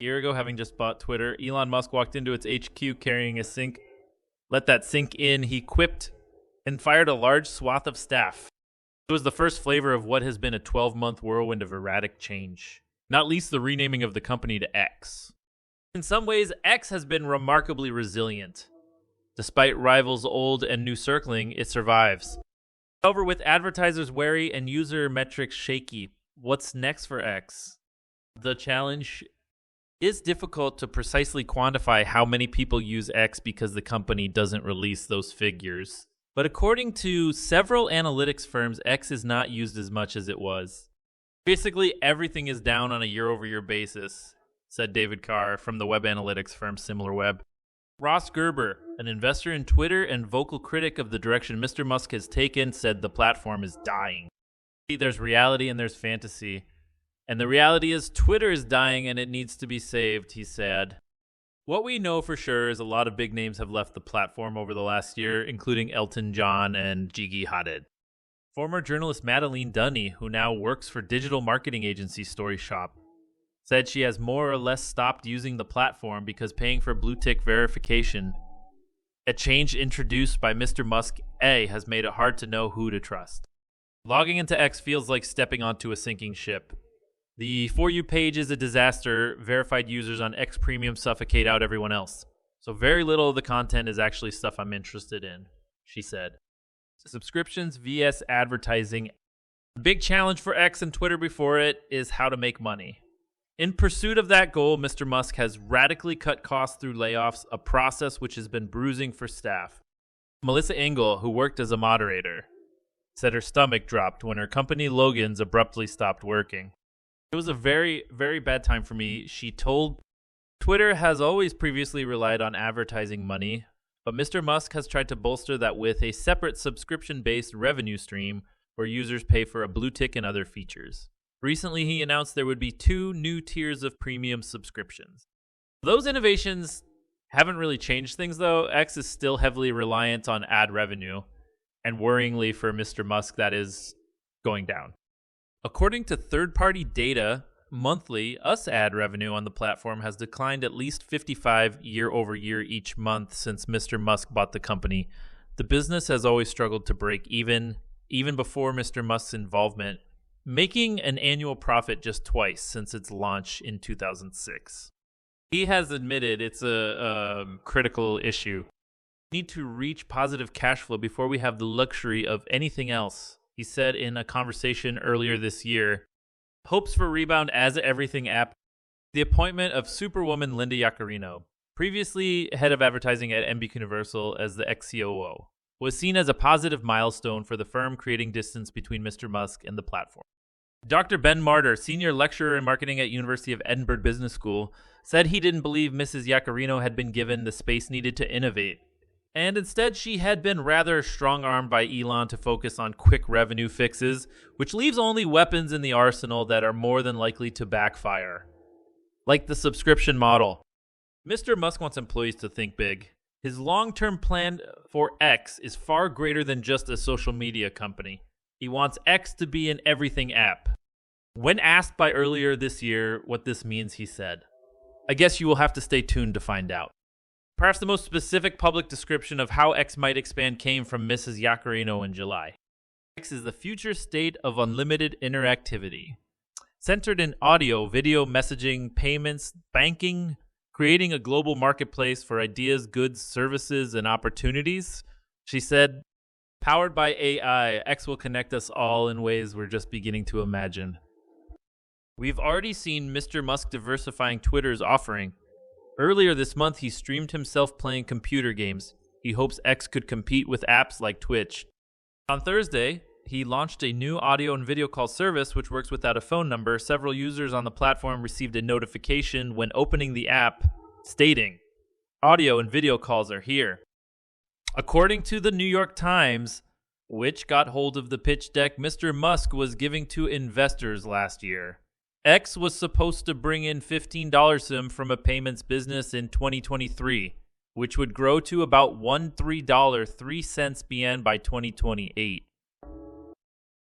A year ago, having just bought Twitter, Elon Musk walked into its HQ carrying a sink. Let that sink in, he quipped, and fired a large swath of staff. It was the first flavor of what has been a 12-month whirlwind of erratic change, not least the renaming of the company to X. In some ways, X has been remarkably resilient. Despite rivals old and new circling, it survives. However, with advertisers wary and user metrics shaky, what's next for X? The challenge is difficult to precisely quantify how many people use X because the company doesn't release those figures. But according to several analytics firms, X is not used as much as it was. Basically, everything is down on a year-over-year basis, said David Carr from the web analytics firm SimilarWeb. Ross Gerber, an investor in Twitter and vocal critic of the direction Mr. Musk has taken, said the platform is dying. There's reality and there's fantasy. And the reality is Twitter is dying and it needs to be saved, he said. What we know for sure is a lot of big names have left the platform over the last year, including Elton John and Gigi Hadid. Former journalist Madeline Dunny, who now works for digital marketing agency Story Shop, said she has more or less stopped using the platform because paying for blue tick verification, a change introduced by Mr. Musk has made it hard to know who to trust. Logging into X feels like stepping onto a sinking ship. The For You page is a disaster. Verified users on X Premium suffocate out everyone else. So very little of the content is actually stuff I'm interested in, she said. Subscriptions vs advertising. The big challenge for X and Twitter before it is how to make money. In pursuit of that goal, Mr. Musk has radically cut costs through layoffs, a process which has been bruising for staff. Melissa Engel, who worked as a moderator, said her stomach dropped when her company Logan's abruptly stopped working. It was a very, very bad time for me, she told. Twitter has always previously relied on advertising money, but Mr. Musk has tried to bolster that with a separate subscription-based revenue stream where users pay for a blue tick and other features. Recently, he announced there would be 2 new tiers of premium subscriptions. Those innovations haven't really changed things, though. X is still heavily reliant on ad revenue, and worryingly for Mr. Musk, that is going down. According to third-party data, monthly US ad revenue on the platform has declined at least 55 year-over-year each month since Mr. Musk bought the company. The business has always struggled to break even before Mr. Musk's involvement, making an annual profit just twice since its launch in 2006. He has admitted it's a critical issue. We need to reach positive cash flow before we have the luxury of anything else, he said in a conversation earlier this year. Hopes for rebound as everything app. The appointment of Superwoman Linda Yaccarino, previously head of advertising at NBC Universal as the ex-COO, was seen as a positive milestone for the firm, creating distance between Mr. Musk and the platform. Dr. Ben Martyr, senior lecturer in marketing at University of Edinburgh Business School, said he didn't believe Mrs. Yaccarino had been given the space needed to innovate, and instead she had been rather strong-armed by Elon to focus on quick revenue fixes, which leaves only weapons in the arsenal that are more than likely to backfire, like the subscription model. Mr. Musk wants employees to think big. His long-term plan for X is far greater than just a social media company. He wants X to be an everything app. When asked by earlier this year what this means, he said, "I guess you will have to stay tuned to find out." Perhaps the most specific public description of how X might expand came from Mrs. Yaccarino in July. X is the future state of unlimited interactivity, centered in audio, video, messaging, payments, banking, creating a global marketplace for ideas, goods, services, and opportunities. She said, powered by AI, X will connect us all in ways we're just beginning to imagine. We've already seen Mr. Musk diversifying Twitter's offering. Earlier this month, he streamed himself playing computer games. He hopes X could compete with apps like Twitch. On Thursday, he launched a new audio and video call service which works without a phone number. Several users on the platform received a notification when opening the app stating, "Audio and video calls are here." According to the New York Times, which got hold of the pitch deck Mr. Musk was giving to investors last year, X was supposed to bring in $15 to him from a payments business in 2023, which would grow to about $13.03 BN by 2028.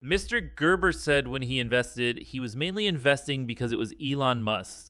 Mr. Gerber said when he invested, he was mainly investing because it was Elon Musk.